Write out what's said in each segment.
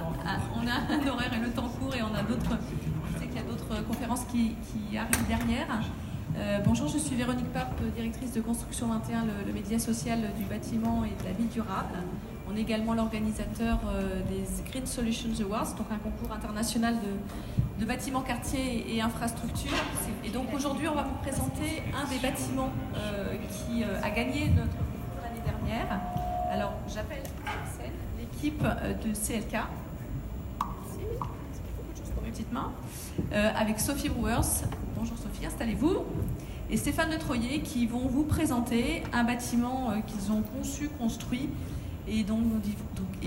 on a un horaire et le temps court et on a d'autres. Je sais qu'il y a d'autres conférences qui arrivent derrière. Bonjour, je suis Véronique Pape, directrice de Construction 21, le média social du bâtiment et de la ville durable. On est également l'organisateur des Green Solutions Awards, donc un concours international de bâtiments, quartiers et infrastructures. Et donc aujourd'hui, on va vous présenter un des bâtiments qui a gagné notre concours l'année dernière. Alors, j'appelle l'équipe de CLK. Merci, beaucoup de choses pour mes petites mains. Avec Sophie Brewers. Bonjour Sophie, installez-vous. Et Stéphane Le Troyer qui vont vous présenter un bâtiment qu'ils ont conçu, construit et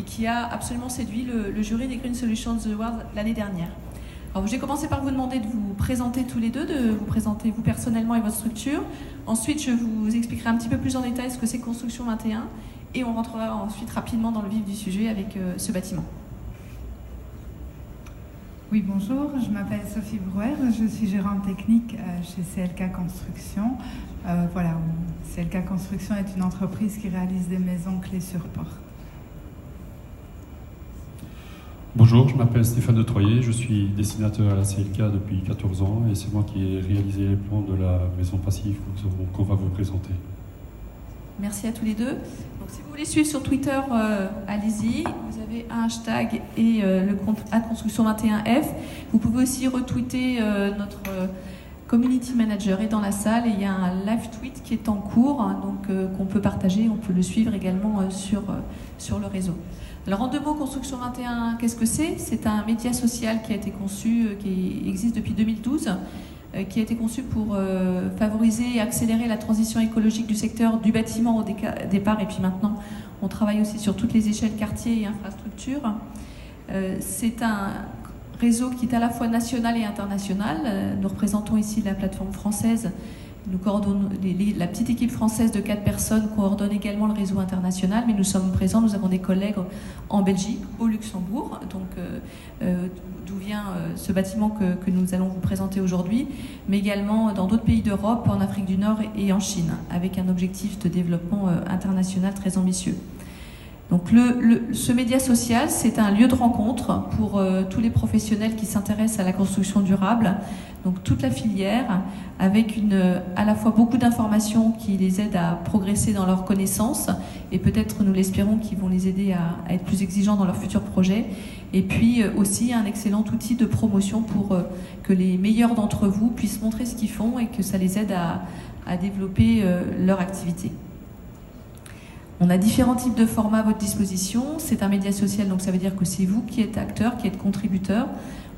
qui a absolument séduit le jury des Green Solutions Awards l'année dernière. Alors, j'ai commencé par vous demander de vous présenter tous les deux, de vous présenter vous personnellement et votre structure. Ensuite, je vous expliquerai un petit peu plus en détail ce que c'est Construction 21 et on rentrera ensuite rapidement dans le vif du sujet avec ce bâtiment. Oui, bonjour, je m'appelle Sophie Brouwer, je suis gérante technique chez CLK Construction. CLK Construction est une entreprise qui réalise des maisons clés sur porte. Bonjour, je m'appelle Stéphane Le Troyer, je suis dessinateur à la CLK depuis 14 ans et c'est moi qui ai réalisé les plans de la maison passive qu'on va vous présenter. Merci à tous les deux. Donc, si vous voulez suivre sur Twitter, allez-y. Vous avez un hashtag et le compte @construction21f. Vous pouvez aussi retweeter notre community manager est dans la salle et il y a un live tweet qui est en cours, qu'on peut partager. On peut le suivre également sur le réseau. Alors en 2 mots, Construction 21, qu'est-ce que c'est ? C'est un média social qui a été conçu, qui existe depuis 2012. Qui a été conçu pour favoriser et accélérer la transition écologique du secteur du bâtiment au départ et puis maintenant on travaille aussi sur toutes les échelles quartiers et infrastructures. C'est un réseau qui est à la fois national et international. Nous représentons ici la plateforme française. Nous coordonnons, la petite équipe française de 4 personnes coordonne également le réseau international, mais nous sommes présents, nous avons des collègues en Belgique, au Luxembourg, d'où vient ce bâtiment que nous allons vous présenter aujourd'hui, mais également dans d'autres pays d'Europe, en Afrique du Nord et en Chine, avec un objectif de développement international très ambitieux. Donc ce média social, c'est un lieu de rencontre pour tous les professionnels qui s'intéressent à la construction durable, donc toute la filière, avec à la fois beaucoup d'informations qui les aident à progresser dans leurs connaissances et peut-être, nous l'espérons, qui vont les aider à être plus exigeants dans leurs futurs projets. Et puis aussi un excellent outil de promotion pour que les meilleurs d'entre vous puissent montrer ce qu'ils font et que ça les aide à développer leur activité. On a différents types de formats à votre disposition. C'est un média social, donc ça veut dire que c'est vous qui êtes acteur, qui êtes contributeur.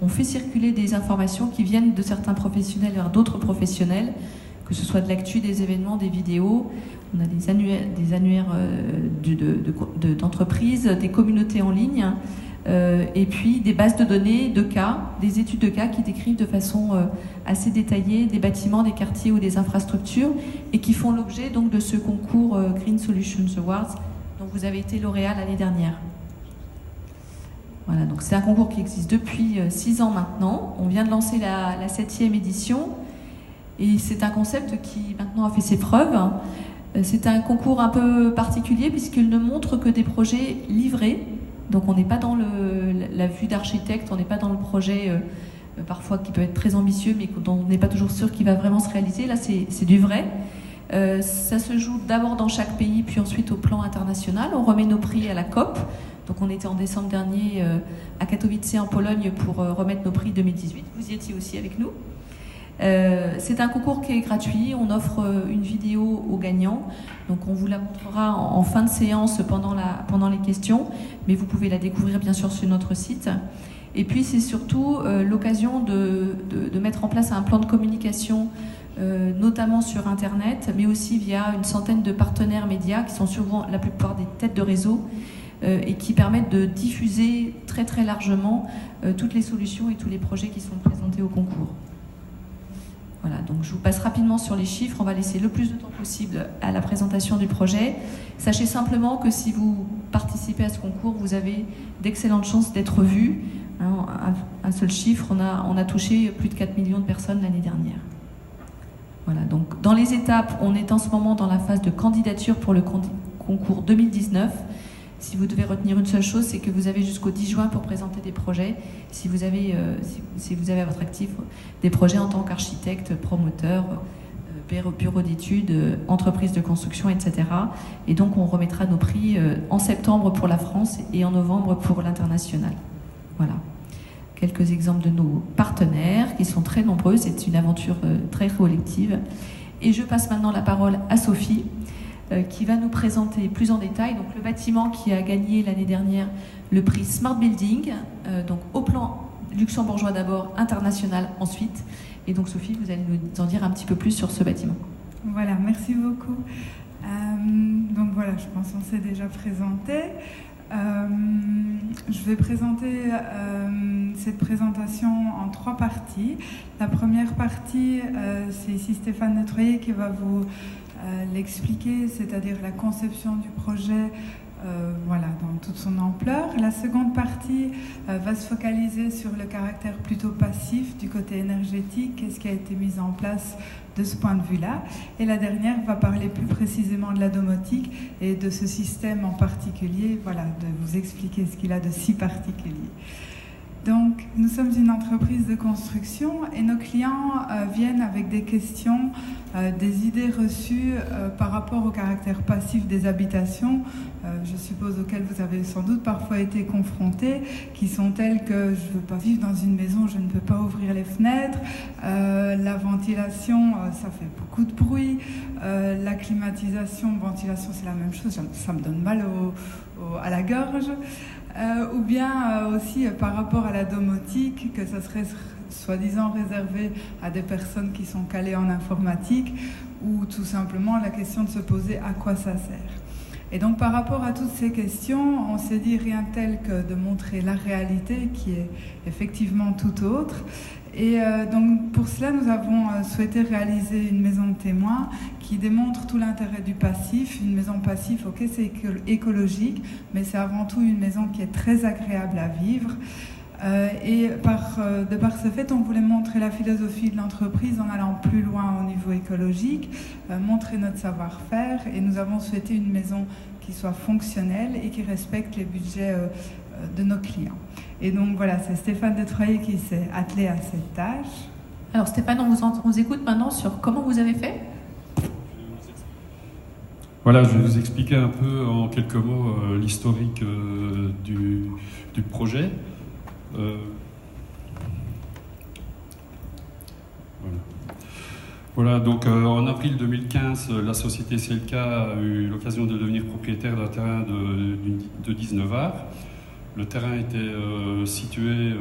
On fait circuler des informations qui viennent de certains professionnels vers d'autres professionnels, que ce soit de l'actu, des événements, des vidéos. On a des annuaires d'entreprises, des communautés en ligne, et puis des bases de données, de cas, des études de cas qui décrivent de façon assez détaillée des bâtiments, des quartiers ou des infrastructures et qui font l'objet donc de ce concours Green Solutions Awards dont vous avez été lauréat l'année dernière. Voilà, donc c'est un concours qui existe depuis 6 ans maintenant. On vient de lancer la 7e édition et c'est un concept qui maintenant a fait ses preuves. C'est un concours un peu particulier puisqu'il ne montre que des projets livrés. Donc on n'est pas dans la vue d'architecte, on n'est pas dans le projet parfois qui peut être très ambitieux mais dont on n'est pas toujours sûr qu'il va vraiment se réaliser. Là c'est du vrai. Ça se joue d'abord dans chaque pays puis ensuite au plan international. On remet nos prix à la COP. Donc on était en décembre dernier à Katowice en Pologne pour remettre nos prix 2018. Vous y étiez aussi avec nous. C'est un concours qui est gratuit. On offre une vidéo aux gagnants. Donc on vous la montrera en fin de séance pendant les questions. Mais vous pouvez la découvrir bien sûr sur notre site. Et puis c'est surtout l'occasion de mettre en place un plan de communication notamment sur Internet, mais aussi via une centaine de partenaires médias qui sont souvent la plupart des têtes de réseau et qui permettent de diffuser très très largement toutes les solutions et tous les projets qui sont présentés au concours. Voilà, donc je vous passe rapidement sur les chiffres, on va laisser le plus de temps possible à la présentation du projet. Sachez simplement que si vous participez à ce concours, vous avez d'excellentes chances d'être vus. Un seul chiffre, on a touché plus de 4 millions de personnes l'année dernière. Voilà, donc dans les étapes, on est en ce moment dans la phase de candidature pour le concours 2019. Si vous devez retenir une seule chose, c'est que vous avez jusqu'au 10 juin pour présenter des projets, si vous avez à votre actif des projets en tant qu'architecte, promoteur, bureau d'études, entreprise de construction, etc. Et donc on remettra nos prix en septembre pour la France et en novembre pour l'international. Voilà. Quelques exemples de nos partenaires qui sont très nombreux, c'est une aventure très collective. Et je passe maintenant la parole à Sophie, qui va nous présenter plus en détail donc, le bâtiment qui a gagné l'année dernière le prix Smart Building, donc au plan luxembourgeois d'abord, international ensuite. Et donc Sophie, vous allez nous en dire un petit peu plus sur ce bâtiment. Voilà, merci beaucoup. Donc voilà, je pense qu'on s'est déjà présenté. Je vais présenter cette présentation en 3 parties. La première partie, c'est ici Stéphane de Troyer qui va vous l'expliquer, c'est-à-dire la conception du projet voilà, dans toute son ampleur. La seconde partie va se focaliser sur le caractère plutôt passif du côté énergétique, qu'est-ce qui a été mis en place de ce point de vue-là. Et la dernière va parler plus précisément de la domotique et de ce système en particulier, voilà, de vous expliquer ce qu'il a de si particulier. Donc, nous sommes une entreprise de construction et nos clients viennent avec des questions, des idées reçues par rapport au caractère passif des habitations, je suppose auxquelles vous avez sans doute parfois été confrontés, qui sont telles que je ne veux pas vivre dans une maison, je ne peux pas ouvrir les fenêtres, la ventilation, ça fait beaucoup de bruit, la climatisation, ventilation, c'est la même chose, ça me donne mal à la gorge. Ou bien aussi par rapport à la domotique, que ça serait soi-disant réservé à des personnes qui sont calées en informatique, ou tout simplement la question de se poser à quoi ça sert. Et donc par rapport à toutes ces questions, on s'est dit rien tel que de montrer la réalité qui est effectivement tout autre. Et donc pour cela, nous avons souhaité réaliser une maison de témoins qui démontre tout l'intérêt du passif. Une maison passive, ok, c'est écologique, mais c'est avant tout une maison qui est très agréable à vivre. Et de par ce fait, on voulait montrer la philosophie de l'entreprise en allant plus loin au niveau écologique, montrer notre savoir-faire, et nous avons souhaité une maison qui soit fonctionnelle et qui respecte les budgets de nos clients. Et donc voilà, c'est Stéphane de Troyer qui s'est attelé à cette tâche. Alors Stéphane, on vous écoute maintenant sur comment vous avez fait. Voilà, je vais vous expliquer un peu en quelques mots l'historique du projet. Voilà, donc en avril 2015, la société CLK a eu l'occasion de devenir propriétaire d'un terrain de 19 arts. Le terrain était situé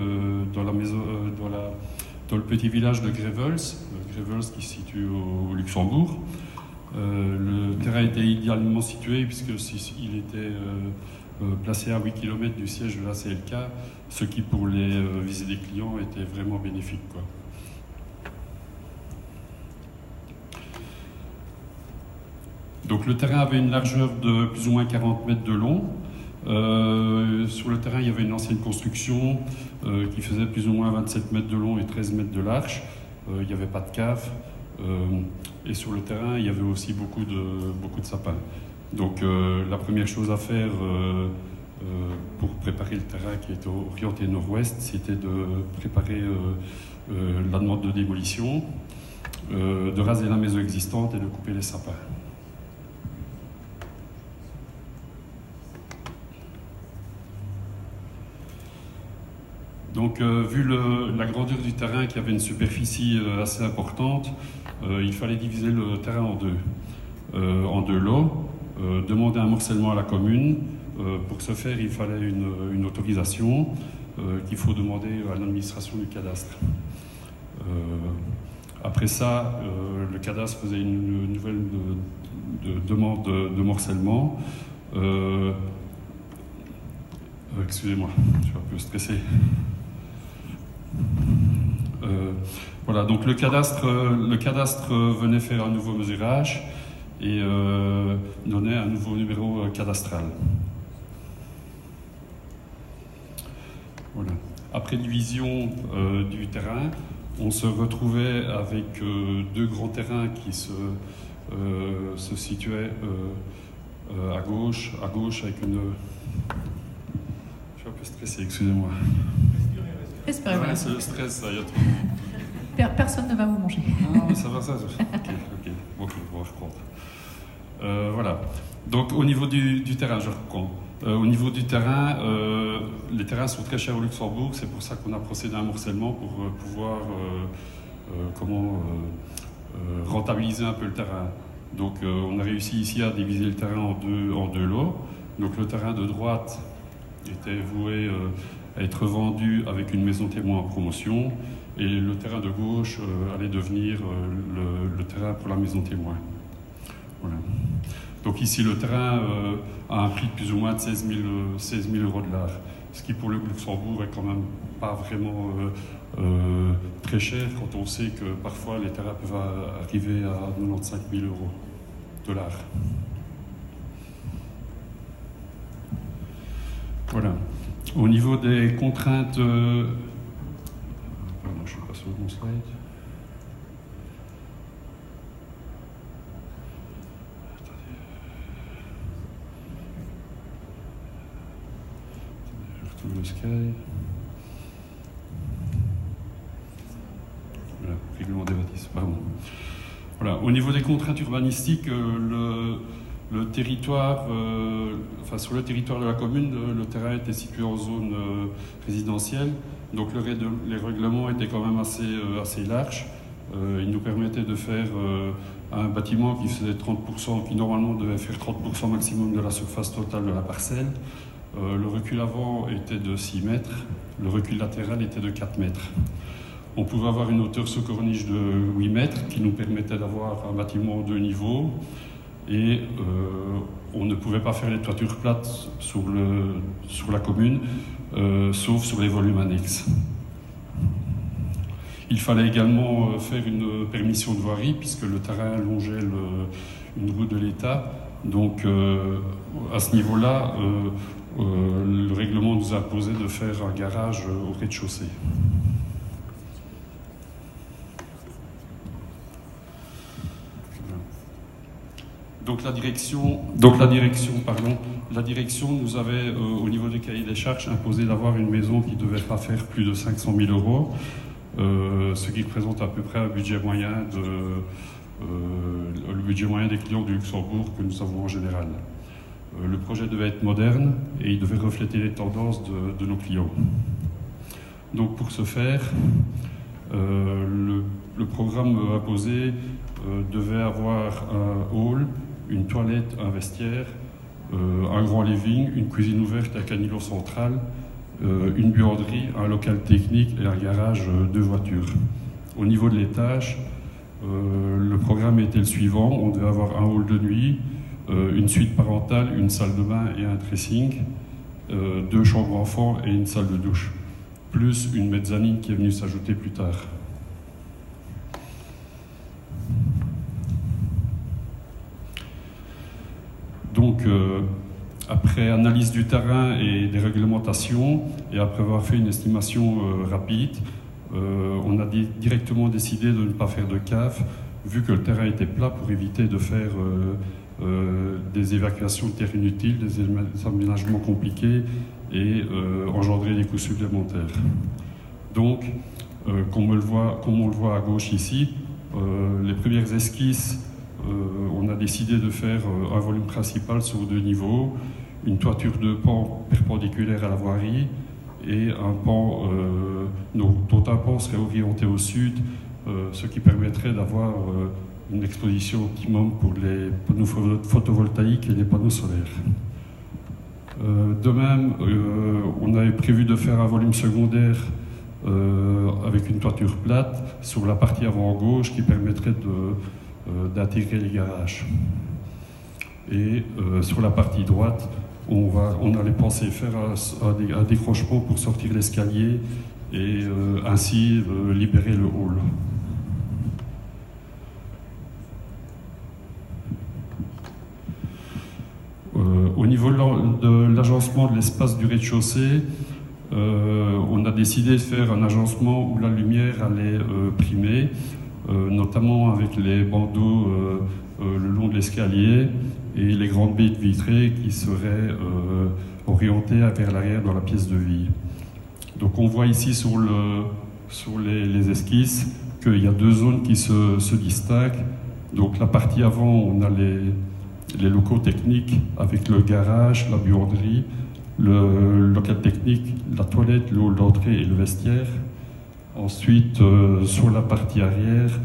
dans le petit village de Grevels qui se situe au Luxembourg. Le terrain était idéalement situé puisqu'il était placé à 8 km du siège de la CLK, ce qui pour les visées des clients était vraiment bénéfique, quoi. Donc le terrain avait une largeur de plus ou moins 40 mètres de long. Sur le terrain, il y avait une ancienne construction qui faisait plus ou moins 27 mètres de long et 13 mètres de large. Il n'y avait pas de cave. Et sur le terrain, il y avait aussi beaucoup de sapins. Donc la première chose à faire pour préparer le terrain qui était orienté nord-ouest, c'était de préparer la demande de démolition, de raser la maison existante et de couper les sapins. Donc, vu la grandeur du terrain qui avait une superficie assez importante, il fallait diviser le terrain en deux lots, demander un morcellement à la commune. Pour ce faire, il fallait une autorisation qu'il faut demander à l'administration du cadastre. Après ça, le cadastre faisait une nouvelle demande de morcellement. Excusez-moi, je suis un peu stressé. Voilà, donc le cadastre venait faire un nouveau mesurage et donnait un nouveau numéro cadastral. Voilà. Après division du terrain, on se retrouvait avec deux grands terrains qui se situaient à gauche avec une... Je suis un peu stressé, excusez-moi. Respirez, ouais, c'est le stress, ça y est. Personne ne va vous manger. Non, mais ça va, ça. Ok, bon, je reprends. Voilà. Donc, au niveau du terrain, je reprends. Au niveau du terrain, les terrains sont très chers au Luxembourg. C'est pour ça qu'on a procédé à un morcellement pour pouvoir rentabiliser un peu le terrain. Donc, on a réussi ici à diviser le terrain en deux lots. Donc, le terrain de droite était voué à être vendu avec une maison témoin en promotion, et le terrain de gauche allait devenir le terrain pour la maison témoin. Voilà. Donc ici, le terrain a un prix de plus ou moins de 16 000 € de l'art, ce qui pour le Luxembourg est quand même pas vraiment très cher quand on sait que parfois les terrains peuvent arriver à 95 000 € de l'art. Voilà. Au niveau des contraintes... Pardon, je suis pas sur mon slide. Le Sky. Voilà, règlement des bâtisses, pardon. Voilà, au niveau des contraintes urbanistiques, le territoire, sur le territoire de la commune, le terrain était situé en zone résidentielle, donc les règlements étaient quand même assez larges. Ils nous permettaient de faire un bâtiment qui faisait 30%, qui normalement devait faire 30% maximum de la surface totale de la parcelle. Le recul avant était de 6 mètres, le recul latéral était de 4 mètres. On pouvait avoir une hauteur sous corniche de 8 mètres qui nous permettait d'avoir un bâtiment en 2 niveaux, et on ne pouvait pas faire les toitures plates sur la commune, sauf sur les volumes annexes. Il fallait également faire une permission de voirie puisque le terrain longeait une route de l'État. Donc à ce niveau-là, le règlement nous a imposé de faire un garage au rez-de-chaussée. Donc la direction nous avait, au niveau des cahiers des charges, imposé d'avoir une maison qui ne devait pas faire plus de 500 000 €, ce qui représente à peu près un budget moyen le budget moyen des clients du Luxembourg que nous avons en général. Le projet devait être moderne et il devait refléter les tendances de nos clients. Donc pour ce faire, le programme imposé devait avoir un hall, une toilette, un vestiaire, un grand living, une cuisine ouverte avec un îlot central, une buanderie, un local technique et un garage de voitures. Au niveau de l'étage, le programme était le suivant. On devait avoir un hall de nuit, une suite parentale, une salle de bain et un dressing, 2 chambres enfants et une salle de douche, plus une mezzanine qui est venue s'ajouter plus tard. Donc, après analyse du terrain et des réglementations, et après avoir fait une estimation rapide, on a directement décidé de ne pas faire de cave, vu que le terrain était plat, pour éviter de faire des évacuations de terre inutiles, des aménagements compliqués et engendrer des coûts supplémentaires. Donc, comme on le voit à gauche ici, les premières esquisses, on a décidé de faire un volume principal sur 2 niveaux, une toiture de pan perpendiculaire à la voirie et un pan dont un pan serait orienté au sud, ce qui permettrait d'avoir une exposition optimum pour les panneaux photovoltaïques et les panneaux solaires. De même, on avait prévu de faire un volume secondaire avec une toiture plate sur la partie avant gauche qui permettrait d'intégrer les garages. Et sur la partie droite, on allait penser faire un décrochement pour sortir l'escalier et ainsi libérer le hall. Au niveau de l'agencement de l'espace du rez-de-chaussée, on a décidé de faire un agencement où la lumière allait primer. notamment avec les bandeaux le long de l'escalier et les grandes baies vitrées qui seraient orientées vers l'arrière dans la pièce de vie. Donc on voit ici sur les esquisses qu'il y a deux zones qui se distinguent. Donc la partie avant, on a les locaux techniques avec le garage, la buanderie, le local technique, la toilette, le hall d'entrée et le vestiaire. Ensuite, sur la partie arrière,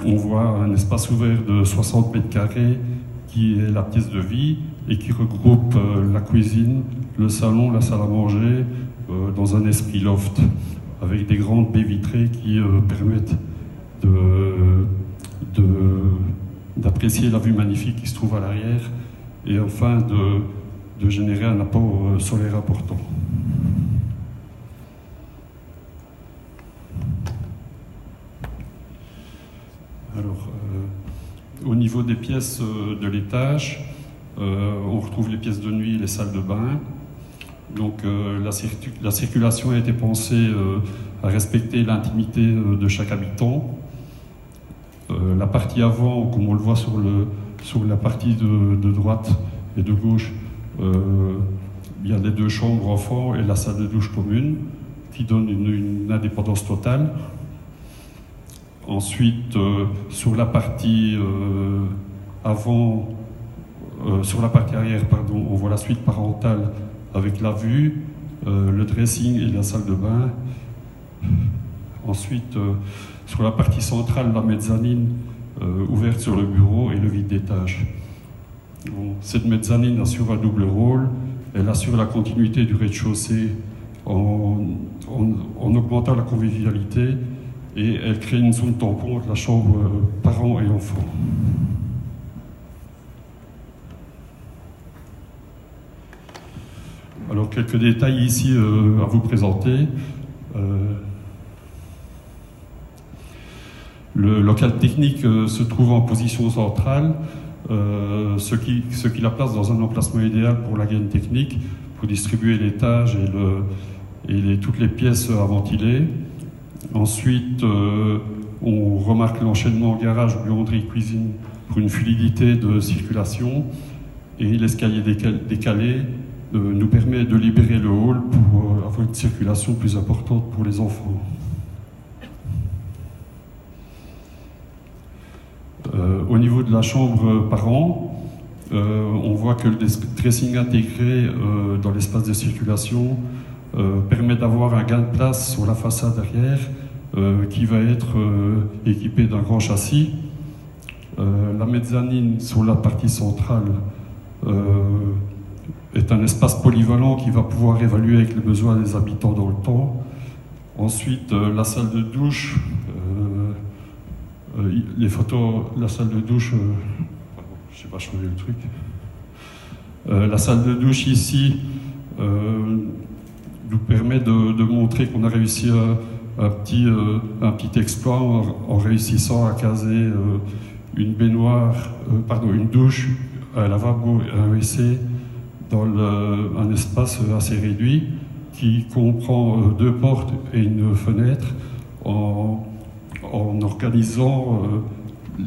on voit un espace ouvert de 60 mètres carrés qui est la pièce de vie et qui regroupe la cuisine, le salon, la salle à manger dans un esprit loft avec des grandes baies vitrées qui permettent d'apprécier la vue magnifique qui se trouve à l'arrière et enfin de générer un apport solaire important. Alors, au niveau des pièces de l'étage, on retrouve les pièces de nuit et les salles de bain. Donc la circulation a été pensée à respecter l'intimité de chaque habitant. La partie avant, comme on le voit sur la partie de droite et de gauche, il y a les deux chambres enfants et la salle de douche commune qui donne une indépendance totale. Ensuite, sur la partie arrière, on voit la suite parentale avec la vue, le dressing et la salle de bain. Ensuite, sur la partie centrale, la mezzanine ouverte sur le bureau et le vide d'étage. Bon, cette mezzanine assure un double rôle. Elle assure la continuité du rez-de-chaussée en augmentant la convivialité et elle crée une zone tampon entre la chambre parents et enfants. Alors quelques détails ici à vous présenter. Le local technique se trouve en position centrale, ce qui la place dans un emplacement idéal pour la gaine technique, pour distribuer les tâches et toutes les pièces à ventiler. Ensuite, on remarque l'enchaînement garage, buanderie, cuisine pour une fluidité de circulation et l'escalier décalé nous permet de libérer le hall pour avoir une circulation plus importante pour les enfants. Au niveau de la chambre parent, on voit que le dressing intégré dans l'espace de circulation permet d'avoir un gain de place sur la façade arrière qui va être équipé d'un grand châssis. La mezzanine sur la partie centrale est un espace polyvalent qui va pouvoir évaluer avec les besoins des habitants dans le temps. Ensuite, la salle de douche, les photos, la salle de douche, je sais pas changer le truc. La salle de douche ici nous permet de montrer qu'on a réussi un petit exploit en réussissant à caser une baignoire, une douche, un lavabo et un WC dans un espace assez réduit qui comprend deux portes et une fenêtre en organisant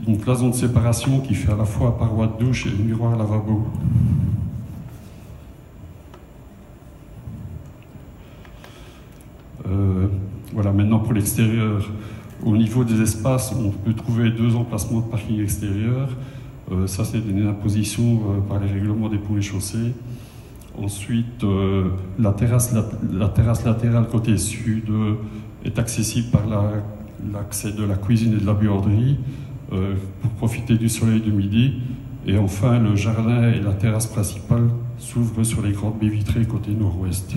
une cloison de séparation qui fait à la fois paroi de douche et miroir lavabo. Voilà, maintenant pour l'extérieur. Au niveau des espaces, on peut trouver deux emplacements de parking extérieur. Ça, c'est une imposition par les règlements des ponts et chaussées. Ensuite, la terrasse latérale côté sud est accessible par l'accès de la cuisine et de la buanderie pour profiter du soleil de midi. Et enfin, le jardin et la terrasse principale s'ouvrent sur les grandes baies vitrées côté nord-ouest.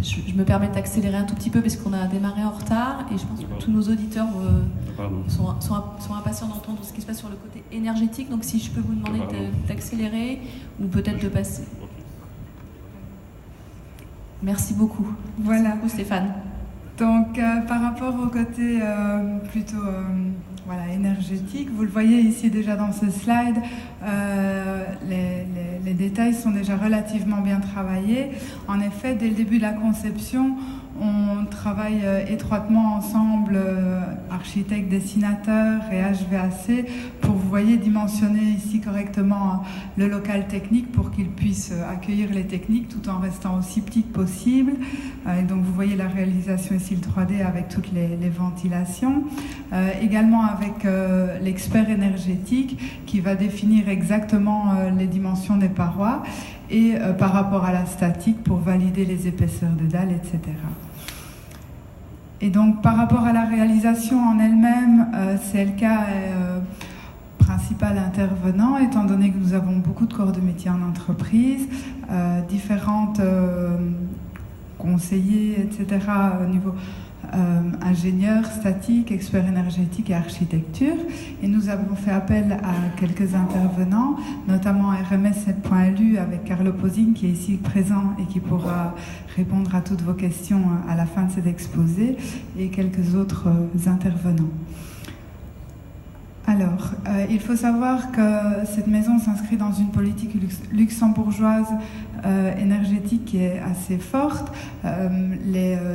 Je me permets d'accélérer un tout petit peu parce qu'on a démarré en retard et je pense que tous nos auditeurs sont impatients d'entendre ce qui se passe sur le côté énergétique. Donc si je peux vous demander d'accélérer ou peut-être de passer. Merci beaucoup. Voilà. Merci beaucoup Stéphane. Donc par rapport au côté plutôt énergétique, vous le voyez ici déjà dans ce slide, les détails sont déjà relativement bien travaillés. En effet, dès le début de la conception, On travaille étroitement ensemble, architectes, dessinateurs et HVAC, pour, vous voyez, dimensionner ici correctement le local technique pour qu'il puisse accueillir les techniques tout en restant aussi petit que possible. Et donc vous voyez la réalisation ici, le 3D avec toutes les ventilations. Également avec l'expert énergétique qui va définir exactement les dimensions des parois et par rapport à la statique pour valider les épaisseurs de dalles, etc. Et donc par rapport à la réalisation en elle-même, CLK est principal intervenant, étant donné que nous avons beaucoup de corps de métier en entreprise, différentes conseillers, etc. au niveau ingénieur, statique, expert énergétique et architecture. Et nous avons fait appel à quelques intervenants, notamment RMS 7.lu avec Carlo Posing qui est ici présent et qui pourra répondre à toutes vos questions à la fin de cet exposé, et quelques autres intervenants. Alors, il faut savoir que cette maison s'inscrit dans une politique luxembourgeoise énergétique qui est assez forte.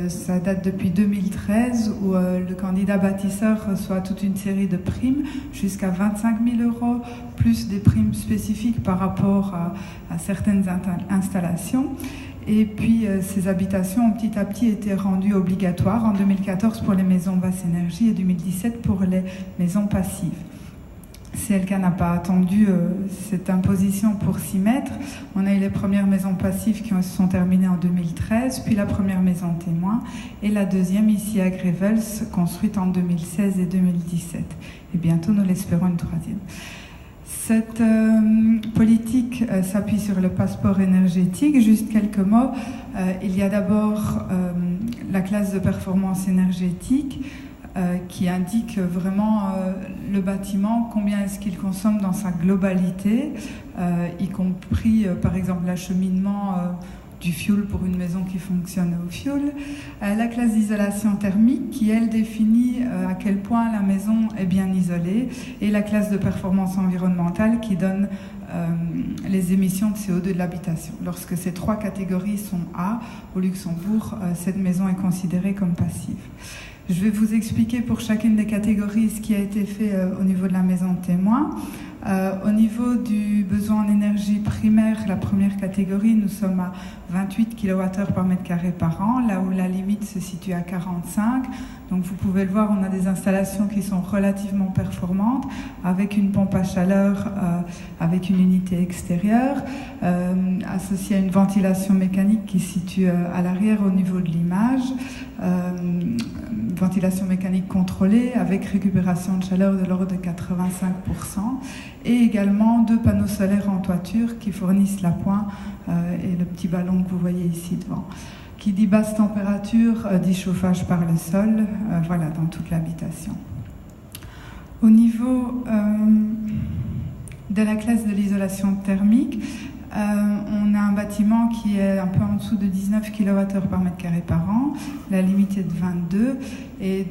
Ça date depuis 2013 où le candidat bâtisseur reçoit toute une série de primes, jusqu'à 25 000 €, plus des primes spécifiques par rapport à certaines installations. Et puis, ces habitations ont petit à petit été rendues obligatoires en 2014 pour les maisons basse énergie et 2017 pour les maisons passives. CLK n'a pas attendu cette imposition pour s'y mettre. On a eu les premières maisons passives qui se sont terminées en 2013, puis la première maison témoin, et la deuxième ici à Grevels, construite en 2016 et 2017. Et bientôt, nous l'espérons, une troisième. Cette politique s'appuie sur le passeport énergétique. Juste quelques mots. Il y a d'abord la classe de performance énergétique qui indique vraiment le bâtiment, combien est-ce qu'il consomme dans sa globalité, y compris par exemple l'acheminement du fioul pour une maison qui fonctionne au fioul. La classe d'isolation thermique qui, elle, définit à quel point la maison est bien isolée, et la classe de performance environnementale qui donne les émissions de CO2 de l'habitation. Lorsque ces trois catégories sont A, au Luxembourg, cette maison est considérée comme passive. Je vais vous expliquer pour chacune des catégories ce qui a été fait au niveau de la maison témoin. Au niveau du besoin en énergie primaire, la première catégorie, nous sommes à 28 kWh par mètre carré par an, là où la limite se situe à 45. Donc vous pouvez le voir, on a des installations qui sont relativement performantes, avec une pompe à chaleur, avec une unité extérieure, associée à une ventilation mécanique qui se situe à l'arrière au niveau de l'image, ventilation mécanique contrôlée avec récupération de chaleur de l'ordre de 85%, et également 2 panneaux solaires en toiture qui fournissent l'appoint et le petit ballon que vous voyez ici devant. Qui dit basse température, dit chauffage par le sol, voilà, dans toute l'habitation. Au niveau de la classe de l'isolation thermique, on a un bâtiment qui est un peu en dessous de 19 kWh par mètre carré par an, la limite est de 22, et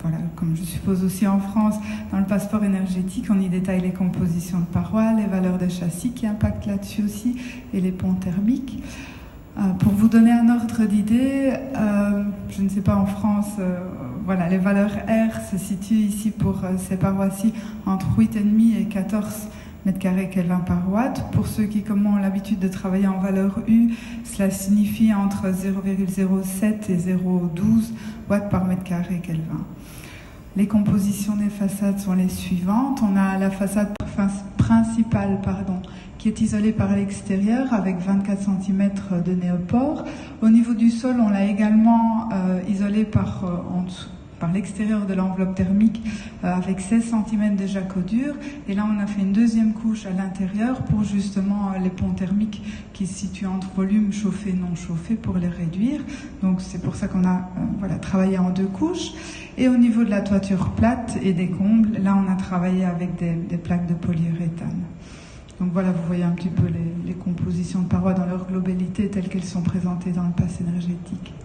voilà, comme je suppose aussi en France, dans le passeport énergétique, on y détaille les compositions de parois, les valeurs de châssis qui impactent là-dessus aussi, et les ponts thermiques. Pour vous donner un ordre d'idée, je ne sais pas en France, voilà, les valeurs R se situent ici pour ces parois-ci entre 8,5 et 14 mètres carrés Kelvin par watt. Pour ceux qui, comme moi, ont l'habitude de travailler en valeur U, cela signifie entre 0,07 et 0,12 watts par mètre carré Kelvin. Les compositions des façades sont les suivantes. On a la façade principale, qui est isolée par l'extérieur avec 24 cm de néopore. Au niveau du sol, on l'a également isolée par l'extérieur de l'enveloppe thermique avec 16 cm de jacodure. Et là, on a fait une deuxième couche à l'intérieur pour justement les ponts thermiques qui se situent entre volumes chauffés et non chauffés pour les réduire. Donc c'est pour ça qu'on a travaillé en 2 couches. Et au niveau de la toiture plate et des combles, là, on a travaillé avec des plaques de polyuréthane. Donc voilà, vous voyez un petit peu les compositions de parois dans leur globalité telles qu'elles sont présentées dans le pass énergétique.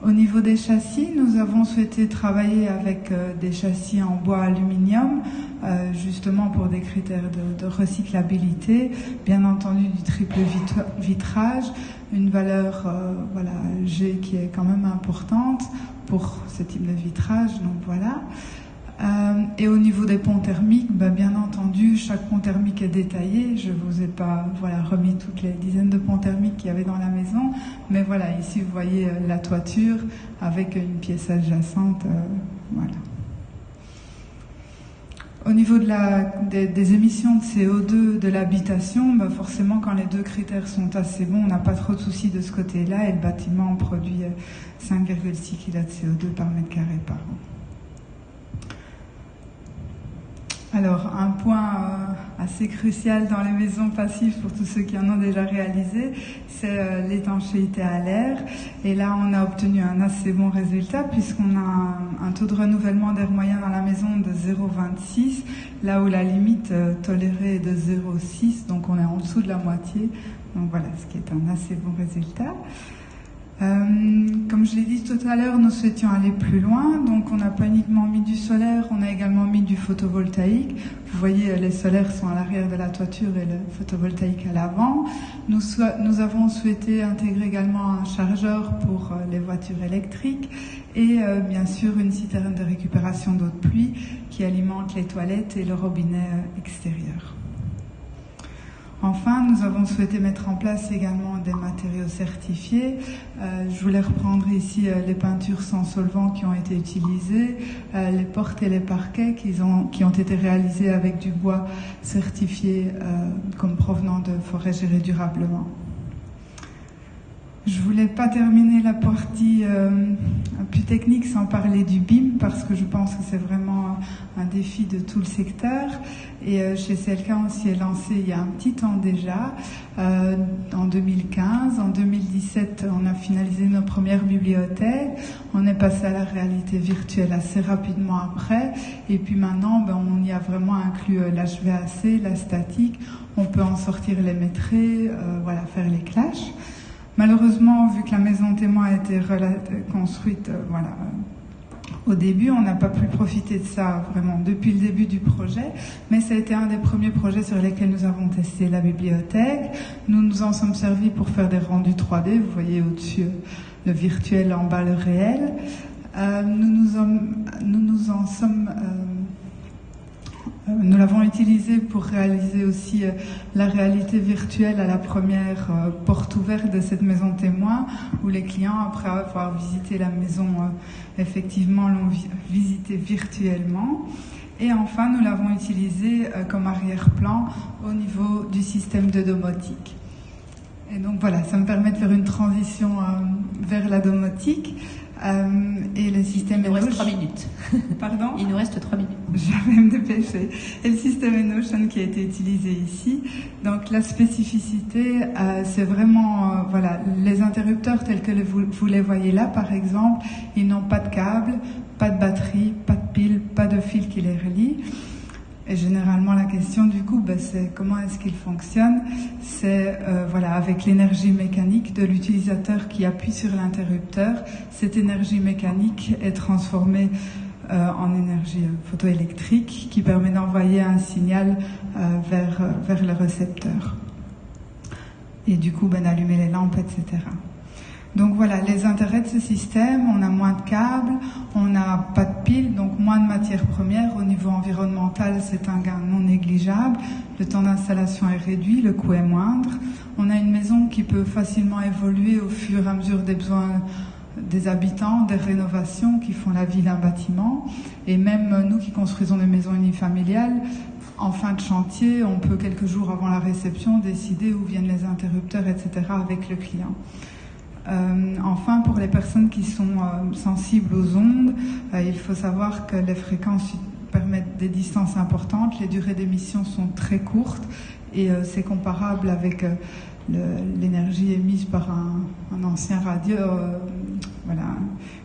Au niveau des châssis, nous avons souhaité travailler avec des châssis en bois aluminium, justement pour des critères de recyclabilité, bien entendu du triple vitrage, une valeur G qui est quand même importante pour ce type de vitrage, donc voilà. Et au niveau des ponts thermiques, bien entendu, chaque pont thermique est détaillé. Je vous ai pas remis toutes les dizaines de ponts thermiques qu'il y avait dans la maison, mais voilà, ici vous voyez la toiture avec une pièce adjacente, voilà. Au niveau des émissions de CO2 de l'habitation, forcément quand les deux critères sont assez bons, on n'a pas trop de soucis de ce côté-là, et le bâtiment produit 5,6 kg de CO2 par mètre carré par an. Alors, un point assez crucial dans les maisons passives pour tous ceux qui en ont déjà réalisé, c'est l'étanchéité à l'air. Et là, on a obtenu un assez bon résultat puisqu'on a un taux de renouvellement d'air moyen dans la maison de 0,26, là où la limite tolérée est de 0,6, donc on est en dessous de la moitié. Donc voilà, ce qui est un assez bon résultat. Comme je l'ai dit tout à l'heure, nous souhaitions aller plus loin, donc on n'a pas uniquement mis du solaire, on a également mis du photovoltaïque. Vous voyez, les solaires sont à l'arrière de la toiture et le photovoltaïque à l'avant. Nous avons souhaité intégrer également un chargeur pour les voitures électriques et bien sûr une citerne de récupération d'eau de pluie qui alimente les toilettes et le robinet extérieur. Enfin, nous avons souhaité mettre en place également des matériaux certifiés. Je voulais reprendre ici les peintures sans solvant qui ont été utilisées, les portes et les parquets qui ont été réalisés avec du bois certifié comme provenant de forêts gérées durablement. Je voulais pas terminer la partie plus technique sans parler du BIM parce que je pense que c'est vraiment un défi de tout le secteur. Et chez CLK, on s'y est lancé il y a un petit temps déjà, en 2015. En 2017, on a finalisé nos premières bibliothèques. On est passé à la réalité virtuelle assez rapidement après. Et puis maintenant, on y a vraiment inclus l'HVAC, la statique. On peut en sortir les métrés, faire les clashs. Malheureusement, vu que la maison témoin a été construite au début, on n'a pas pu profiter de ça vraiment depuis le début du projet, mais ça a été un des premiers projets sur lesquels nous avons testé la bibliothèque. Nous nous en sommes servis pour faire des rendus 3D, vous voyez au-dessus le virtuel, en bas le réel. Nous l'avons utilisé pour réaliser aussi la réalité virtuelle à la première porte ouverte de cette maison témoin, où les clients, après avoir visité la maison, effectivement l'ont visité virtuellement. Et enfin, nous l'avons utilisé comme arrière-plan au niveau du système de domotique. Et donc voilà, ça me permet de faire une transition vers la domotique. Et le système Il nous reste 3 minutes. Pardon ? Il nous reste 3 minutes. Je vais me dépêcher. Et le système Enotion qui a été utilisé ici. Donc la spécificité, c'est vraiment les interrupteurs tels que vous les voyez là, par exemple, ils n'ont pas de câble, pas de batterie, pas de pile, pas de fil qui les relie. Et généralement, la question du coup, c'est comment est-ce qu'il fonctionne. C'est avec l'énergie mécanique de l'utilisateur qui appuie sur l'interrupteur. Cette énergie mécanique est transformée en énergie photoélectrique qui permet d'envoyer un signal vers le récepteur. Et du coup, d'allumer les lampes, etc. Donc voilà, les intérêts de ce système, on a moins de câbles, on n'a pas de piles, donc moins de matières premières. Au niveau environnemental, c'est un gain non négligeable. Le temps d'installation est réduit, le coût est moindre. On a une maison qui peut facilement évoluer au fur et à mesure des besoins des habitants, des rénovations qui font la vie d'un bâtiment. Et même nous qui construisons des maisons unifamiliales, en fin de chantier, on peut quelques jours avant la réception décider où viennent les interrupteurs, etc. avec le client. Enfin, pour les personnes qui sont sensibles aux ondes, il faut savoir que les fréquences permettent des distances importantes, les durées d'émission sont très courtes et c'est comparable avec l'énergie émise par un ancien radio,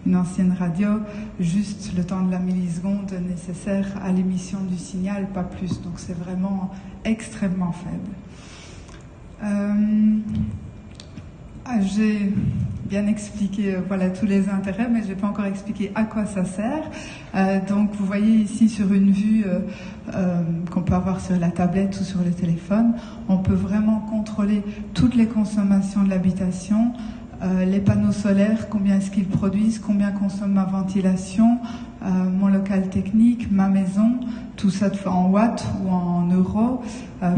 une ancienne radio, juste le temps de la milliseconde nécessaire à l'émission du signal, pas plus. Donc c'est vraiment extrêmement faible. J'ai bien expliqué voilà, tous les intérêts, mais je n'ai pas encore expliqué à quoi ça sert. Donc vous voyez ici sur une vue qu'on peut avoir sur la tablette ou sur le téléphone, on peut vraiment contrôler toutes les consommations de l'habitation, les panneaux solaires, combien est-ce qu'ils produisent, combien consomme ma ventilation, mon local technique, ma maison, tout ça en watts ou en euros.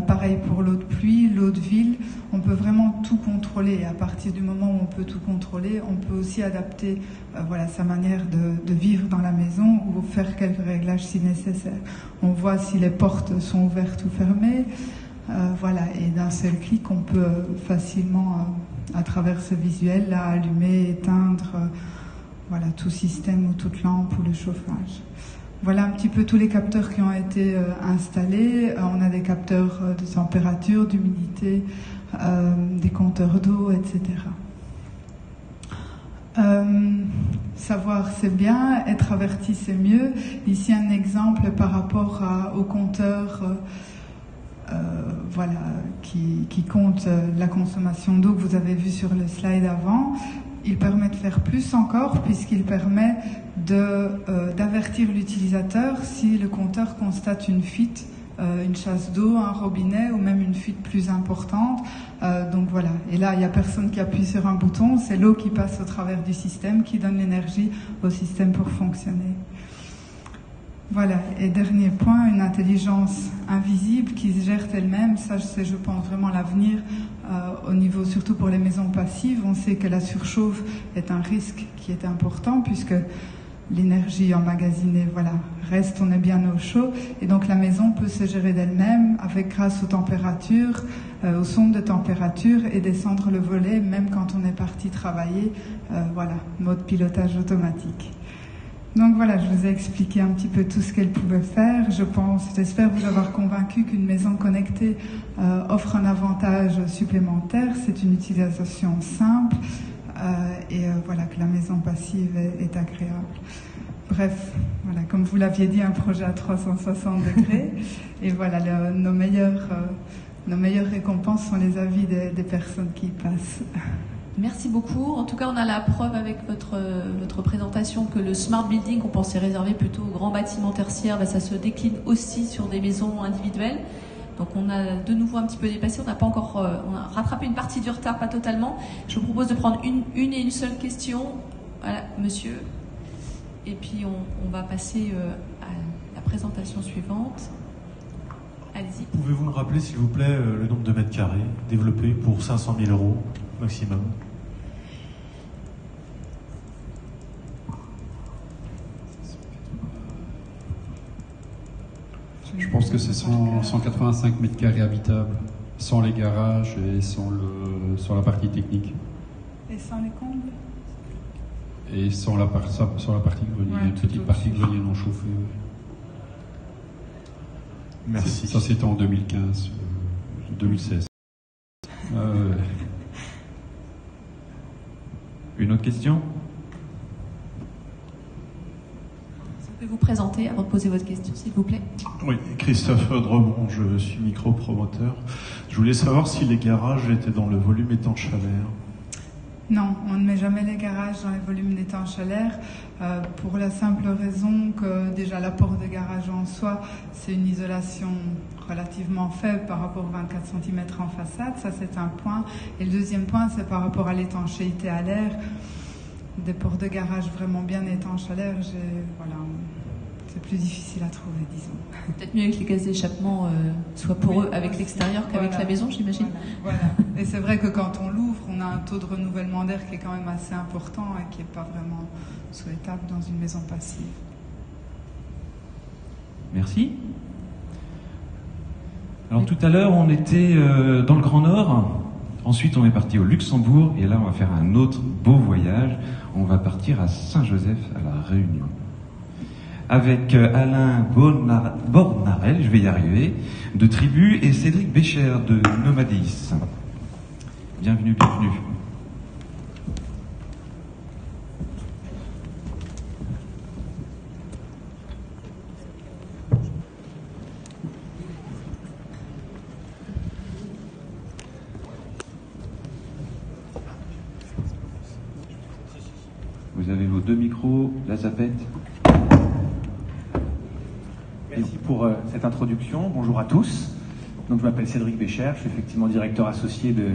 Pareil pour l'eau de pluie, l'eau de ville. On peut vraiment tout contrôler. Et à partir du moment où on peut tout contrôler, on peut aussi adapter voilà, sa manière de vivre dans la maison ou faire quelques réglages si nécessaire. On voit si les portes sont ouvertes ou fermées. Voilà, et d'un seul clic, on peut facilement, à travers ce visuel, là, allumer, éteindre, voilà, tout système ou toute lampe ou le chauffage. Voilà un petit peu tous les capteurs qui ont été installés. On a des capteurs de température, d'humidité, des compteurs d'eau, etc. Savoir c'est bien, être averti c'est mieux. Ici un exemple par rapport au compteur voilà, qui compte la consommation d'eau que vous avez vu sur le slide avant. Il permet de faire plus encore puisqu'il permet d'avertir l'utilisateur si le compteur constate une fuite, une chasse d'eau, un robinet ou même une fuite plus importante. Donc voilà, et là il n'y a personne qui appuie sur un bouton, c'est l'eau qui passe au travers du système qui donne l'énergie au système pour fonctionner. Voilà, et dernier point, une intelligence invisible qui se gère elle-même. Ça, c'est, je pense, vraiment l'avenir au niveau, surtout pour les maisons passives. On sait que la surchauffe est un risque qui est important puisque l'énergie emmagasinée, voilà, reste, on est bien au chaud. Et donc la maison peut se gérer d'elle-même grâce aux températures, aux sondes de température et descendre le volet même quand on est parti travailler. Voilà, mode pilotage automatique. Donc voilà, je vous ai expliqué un petit peu tout ce qu'elle pouvait faire. J'espère vous avoir convaincu qu'une maison connectée offre un avantage supplémentaire. C'est une utilisation simple et voilà, que la maison passive est agréable. Bref, voilà, comme vous l'aviez dit, un projet à 360 degrés. Et voilà, nos meilleures récompenses sont les avis des personnes qui y passent. Merci beaucoup. En tout cas, on a la preuve avec votre présentation que le smart building qu'on pensait réserver plutôt aux grands bâtiments tertiaires, ça se décline aussi sur des maisons individuelles. Donc on a de nouveau un petit peu dépassé. On a rattrapé une partie du retard, pas totalement. Je vous propose de prendre une seule question. Voilà, monsieur. Et puis on va passer à la présentation suivante. Allez-y. Pouvez-vous me rappeler, s'il vous plaît, le nombre de mètres carrés développé pour 500 000 € maximum? Je pense que c'est 185 mètres carrés habitables, sans les garages et sans la partie technique. Et sans les combles? Et sans la partie grenier, ouais, une petite partie grenier non chauffée. Oui. Merci. Ça c'était en 2015, 2016. Une autre question? Vous pouvez vous présenter avant de poser votre question, s'il vous plaît. Oui, Christophe Dremont, je suis micro-promoteur. Je voulais savoir si les garages étaient dans le volume étanche à l'air. Non, on ne met jamais les garages dans les volumes d'étanche à l'air pour la simple raison que déjà l'apport de garage en soi, c'est une isolation relativement faible par rapport aux 24 cm en façade, ça c'est un point. Et le deuxième point, c'est par rapport à l'étanchéité à l'air. Des ports de garage vraiment bien étanches à l'air, voilà, c'est plus difficile à trouver, disons. Peut-être mieux que les gaz d'échappement soient poreux avec l'extérieur qu'avec la maison, j'imagine. Voilà. Et c'est vrai que quand on l'ouvre, on a un taux de renouvellement d'air qui est quand même assez important et qui n'est pas vraiment souhaitable dans une maison passive. Merci. Alors tout à l'heure, on était dans le Grand Nord. Ensuite, on est parti au Luxembourg. Et là, on va faire un autre beau voyage. On va partir à Saint-Joseph, à La Réunion. Avec Alain Bornarel, je vais y arriver, de Tribu, et Cédric Bécher de Nomadis. Bienvenue, bienvenue. Vous avez vos 2 micros, la zapette. Merci pour cette introduction. Bonjour à tous. Donc, je m'appelle Cédric Bécher, je suis effectivement directeur associé de